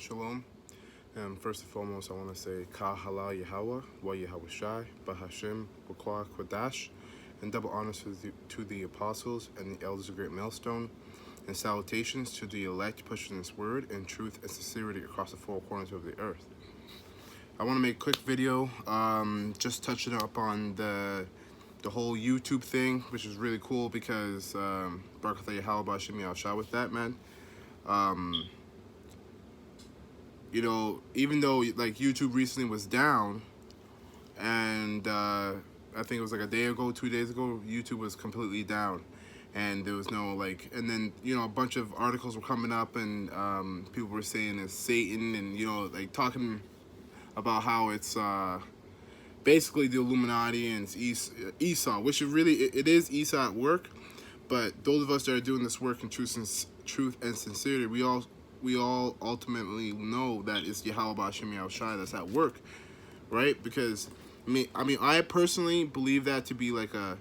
Shalom. First and foremost, I want to say Kahala Yahweh, Wa Yahweh Shai, Bahashim, Wakwa Kwadash, and double honors to the apostles and the elders of Great Millstone, and salutations to the elect pushing this word in truth and sincerity across the four corners of the earth. I want to make a quick video, just touching up on the whole YouTube thing, which is really cool because Baruch Atah Yahweh Bahashim Yahweh Shai with that, man. You know, even though like YouTube recently was down, and I think it was like a day ago, 2 days ago, YouTube was completely down, and there was no like, and then a bunch of articles were coming up, and people were saying it's Satan, and like talking about how it's basically the Illuminati and it's Esau, which it is Esau at work, but those of us that are doing this work in truth and sincerity, we all ultimately know that it's Yahweh Bahashim Yahweh Shai that's at work, right? Because I personally believe that to be to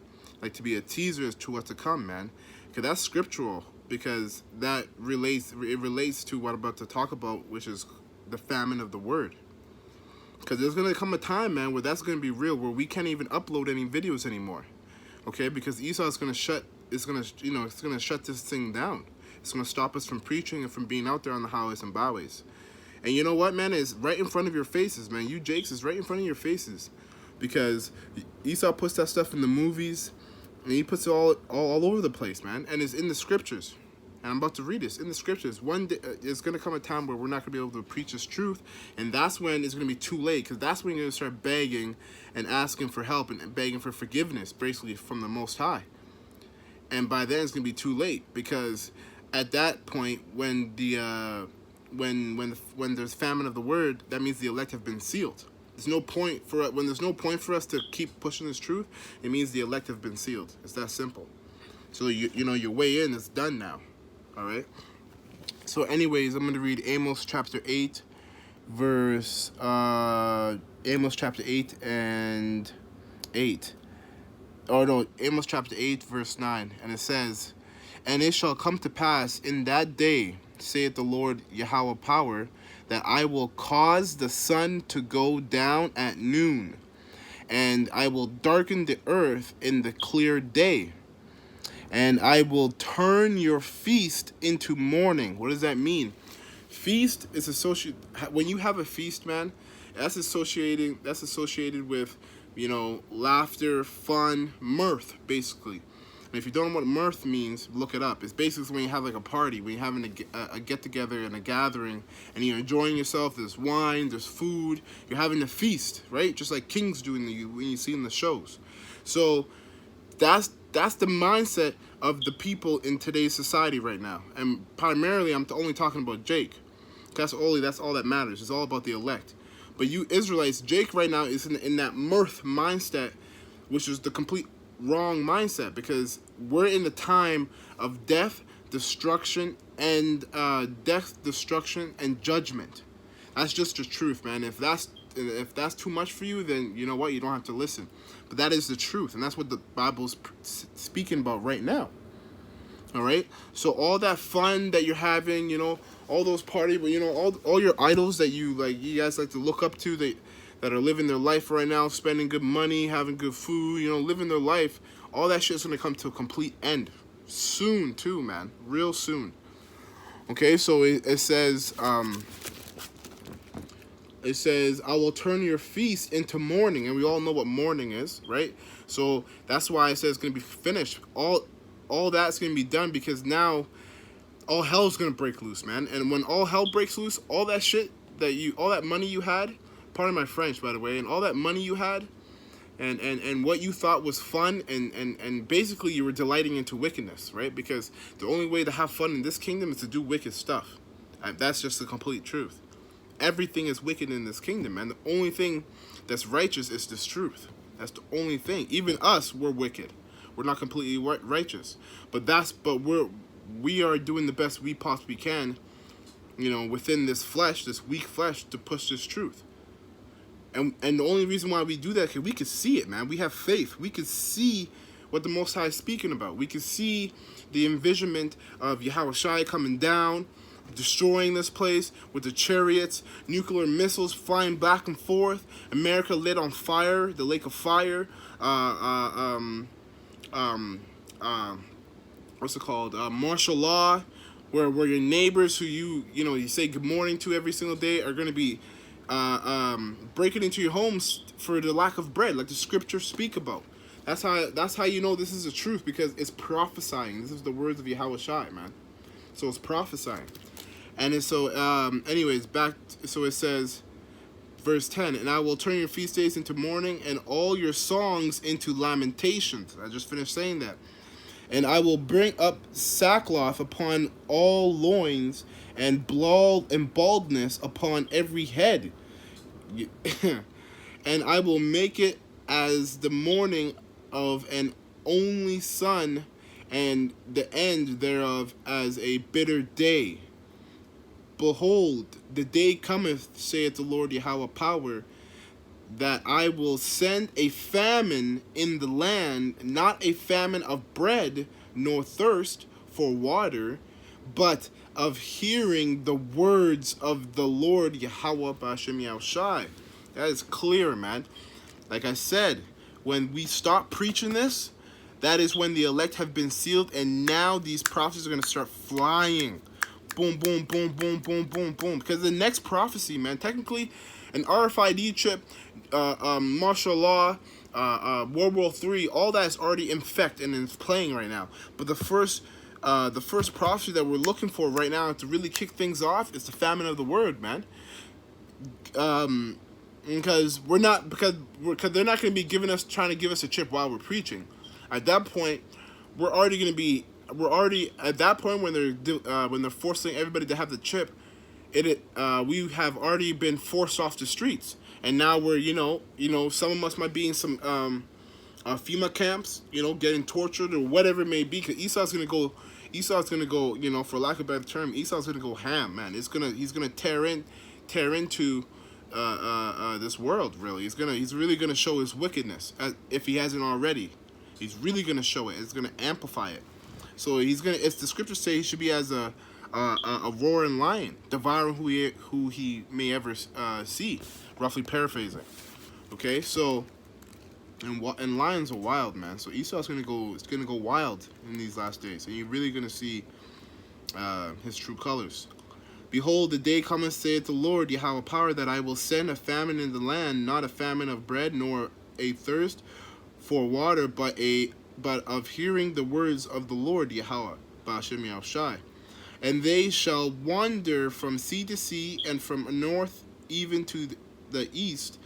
be a teaser as to what's to come, man. Because that's scriptural. Because it relates to what I'm about to talk about, which is the famine of the word. Because there's gonna come a time, man, where that's gonna be real, where we can't even upload any videos anymore. Okay, because Esau is gonna shut this thing down. It's going to stop us from preaching and from being out there on the highways and byways. And you know what, man? It's right in front of your faces, man. You Jakes is right in front of your faces. Because Esau puts that stuff in the movies, and he puts it all over the place, man. And it's in the scriptures. And I'm about to read this. In the scriptures, one day, it's going to come a time where we're not going to be able to preach this truth. And that's when it's going to be too late. Because that's when you're going to start begging and asking for help and begging for forgiveness, basically, from the Most High. And by then, it's going to be too late. Because at that point, when there's famine of the word, that means the elect have been sealed. There's no point for us to keep pushing this truth. It means the elect have been sealed. It's that simple. So your way in is done now. All right. So anyways, I'm going to read Amos chapter 8, verse Amos chapter 8 and 8. Oh no, Amos chapter 8 verse 9, and it says, "And it shall come to pass in that day, saith the Lord Yahweh power, that I will cause the sun to go down at noon, and I will darken the earth in the clear day, and I will turn your feast into mourning." What does that mean? Feast is associated, when you have a feast, man, that's associated with, laughter, fun, mirth, basically. And if you don't know what mirth means, look it up. It's basically when you have like a party, when you're having a get-together and a gathering, and you're enjoying yourself. There's wine, there's food. You're having a feast, right? Just like kings do when you see in the shows. So that's the mindset of the people in today's society right now. And primarily, I'm only talking about Jake. That's all that matters. It's all about the elect. But you Israelites, Jake right now is in that mirth mindset, which is the complete wrong mindset, because we're in the time of death, destruction, and judgment. That's just the truth, man. If that's too much for you, then you know what, you don't have to listen. But that is the truth, and that's what the Bible's speaking about right now. All right, so all that fun that you're having, all those parties, all your idols that you guys like to look up to, that are living their life right now, spending good money, having good food, living their life, all that shit's gonna come to a complete end soon too, man, real soon. Okay, so it says, I will turn your feast into mourning, and we all know what mourning is, right? So that's why it says it's gonna be finished. All that's gonna be done, because now all hell's gonna break loose, man. And when all hell breaks loose, all that shit all that money you had, pardon my French, by the way, and all that money you had, and what you thought was fun, and basically you were delighting into wickedness, right? Because the only way to have fun in this kingdom is to do wicked stuff. That's just the complete truth. Everything is wicked in this kingdom, and the only thing that's righteous is this truth. That's the only thing. Even us, we're wicked. We're not completely righteous, but we are doing the best we possibly can, within this flesh, this weak flesh, to push this truth. And the only reason why we do that is because we can see it, man. We have faith. We can see what the Most High is speaking about. We can see the envisionment of Yahweh Shai coming down, destroying this place with the chariots, nuclear missiles flying back and forth, America lit on fire, the lake of fire, what's it called? Martial law, where your neighbors who you say good morning to every single day are going to be breaking into your homes for the lack of bread, like the scriptures speak about. That's how you know this is the truth, because it's prophesying. This is the words of Yahweh Shai, man. So it's prophesying. And it's so anyways, so it says, verse 10, and I will turn your feast days into mourning and all your songs into lamentations. I just finished saying that. And I will bring up sackcloth upon all loins and baldness upon every head. And I will make it as the mourning of an only son, and the end thereof as a bitter day. Behold, the day cometh, saith the Lord Yahweh power, that I will send a famine in the land, not a famine of bread, nor thirst for water, but of hearing the words of the Lord Yahweh B'Hashem Yahushai. That is clear, man. Like I said, when we stop preaching this, that is when the elect have been sealed, and now these prophecies are going to start flying. Boom, boom, boom, boom, boom, boom, boom. Because the next prophecy, man, technically, an RFID chip, martial law, World War III, all that is already in effect and is playing right now. But the first prophecy that we're looking for right now to really kick things off is the famine of the word, man. Because they're not going to be trying to give us a chip while we're preaching. At that point, we're already at that point when they're forcing everybody to have the chip. We have already been forced off the streets, and now we're some of us might be in some FEMA camps, getting tortured or whatever it may be. Because Esau's gonna go, for lack of a better term, Esau's gonna go ham, man. He's gonna tear into this world. Really, he's really gonna show his wickedness, if he hasn't already. He's really gonna show it. It's gonna amplify it. So it's the scriptures say he should be as a roaring lion, devouring who he may ever see. Roughly paraphrasing. Okay, so and lions are wild, man. So Esau's gonna go wild in these last days, and you're really gonna see his true colors. Behold, the day cometh, saith the Lord Yahweh power, that I will send a famine in the land, not a famine of bread, nor a thirst for water, but of hearing the words of the Lord Yahweh B'Hashem Yahushai. And they shall wander from sea to sea, and from north even to the east.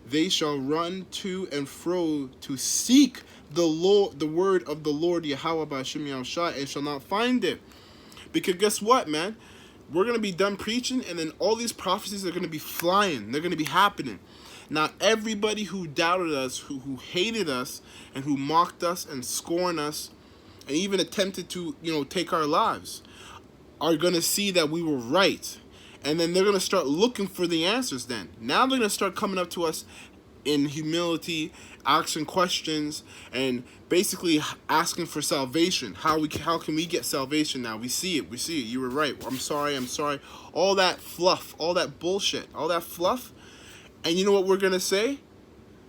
They shall run to and fro to seek the word of the Lord Yahweh B'Hashem Yahushai, and shall not find it. Because guess what, man? We're going to be done preaching, and then all these prophecies are going to be flying. They're going to be happening. Now, everybody who doubted us, who hated us, and who mocked us and scorned us, and even attempted to, take our lives, are going to see that we were right. And then they're going to start looking for the answers then. Now they're going to start coming up to us in humility, asking questions, and basically asking for salvation. How can we get salvation now? We see it. You were right. I'm sorry. All that fluff, all that bullshit, all that fluff. And you know what we're going to say?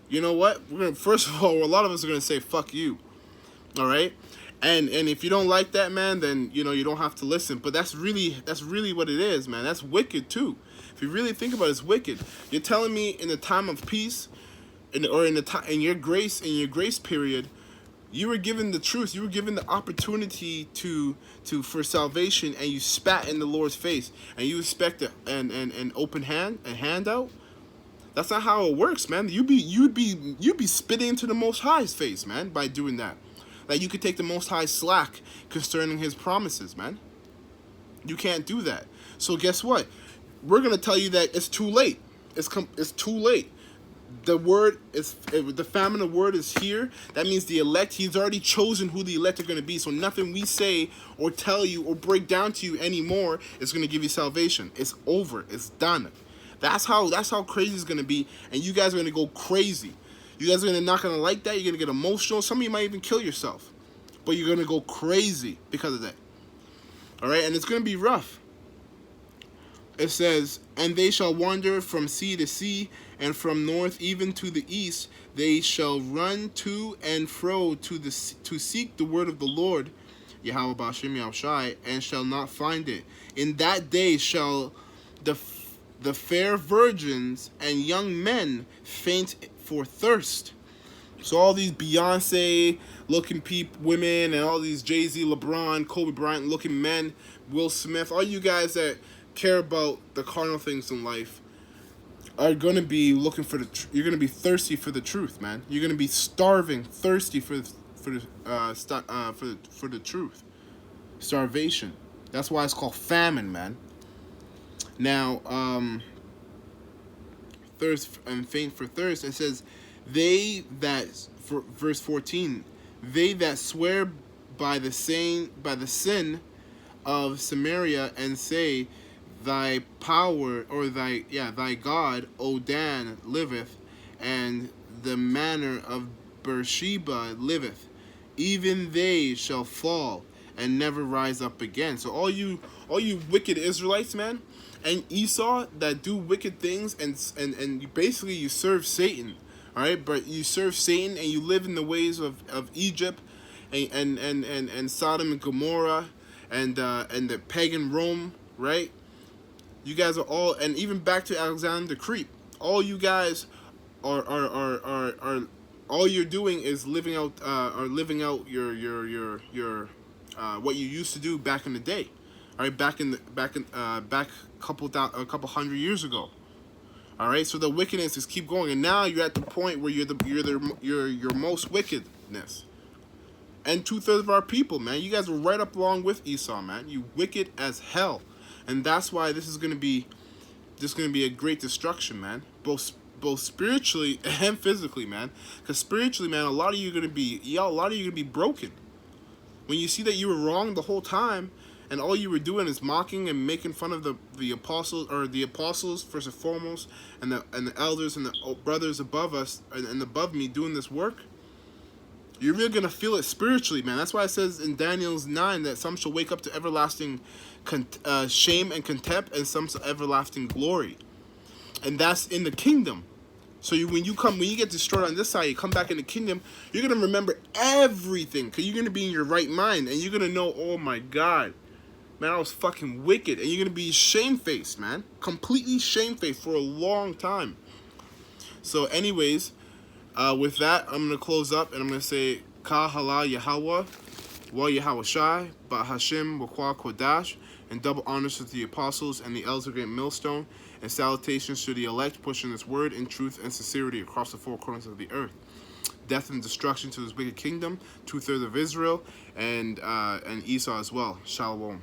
You know what? First of all, a lot of us are going to say, fuck you. All right? And if you don't like that, man, then, you don't have to listen. But that's really what it is, man. That's wicked, too. If you really think about it, it's wicked. You're telling me in the time of peace, in your grace period, you were given the truth. You were given the opportunity for salvation, and you spat in the Lord's face, and you expect an open hand, a handout. That's not how it works, man. You'd be spitting into the Most High's face, man, by doing that. Like, you could take the Most High slack concerning His promises, man. You can't do that. So guess what? We're gonna tell you that it's too late. It's too late. The famine of word is here. That means the elect. He's already chosen who the elect are gonna be. So nothing we say or tell you or break down to you anymore is gonna give you salvation. It's over. It's done. That's how crazy it's gonna be, and you guys are gonna go crazy. You guys are not gonna like that. You're gonna get emotional. Some of you might even kill yourself, but you're gonna go crazy because of that. All right, and it's gonna be rough. it says, and they shall wander from sea to sea, and from north even to the east. They shall run to and fro to seek the word of the Lord, Yahweh Ba'ashem Yahushai, and shall not find it. In that day shall the fair virgins and young men faint for thirst. So all these Beyonce looking women and all these Jay-Z, LeBron, Kobe Bryant looking men, Will Smith, all you guys that care about the carnal things in life are gonna be looking for you're gonna be thirsty for the truth, man. You're gonna be starving, thirsty for the truth. Starvation. That's why it's called famine, man. Now, thirst and faint for thirst. It says, they that, for verse 14, they that swear by the sin of Samaria and say, thy power, or thy God, O Dan, liveth, and the manner of Beersheba liveth. Even they shall fall and never rise up again. So all you wicked Israelites, man, and Esau that do wicked things, and you serve Satan, all right? But you serve Satan and you live in the ways of Egypt, and Sodom and Gomorrah, and the pagan Rome, right? You guys are all, and even back to Alexander the Creep. All you guys are all you're doing is living out your what you used to do back in the day, all right? Back a couple hundred years ago, all right? So the wickedness is keep going, and now you're at the point where you're your most wickedness, and 2/3 of our people, man. You guys are right up along with Esau, man. You wicked as hell. And that's why this is gonna be a great destruction, man. Both spiritually and physically, man. Because spiritually, man, a lot of you are gonna be broken. When you see that you were wrong the whole time, and all you were doing is mocking and making fun of the apostles first and foremost, and the elders and the brothers above us and above me doing this work. You're really going to feel it spiritually, man. That's why it says in Daniel 9 that some shall wake up to everlasting shame and contempt, and some to everlasting glory. And that's in the kingdom. So when you get destroyed on this side, you come back in the kingdom, you're going to remember everything, because you're going to be in your right mind, and you're going to know, oh my God, man, I was fucking wicked. And you're going to be shamefaced, man. Completely shamefaced for a long time. So anyways, with that, I'm going to close up, and I'm going to say, Ka Hala Yahweh, Wa Yahweh Shai, Ba Hashem, Wakwa Kodash, and double honors to the apostles and the elders of Great Millstone, and salutations to the elect pushing this word in truth and sincerity across the four corners of the earth. Death and destruction to this wicked kingdom, 2/3 of Israel, and Esau as well. Shalom.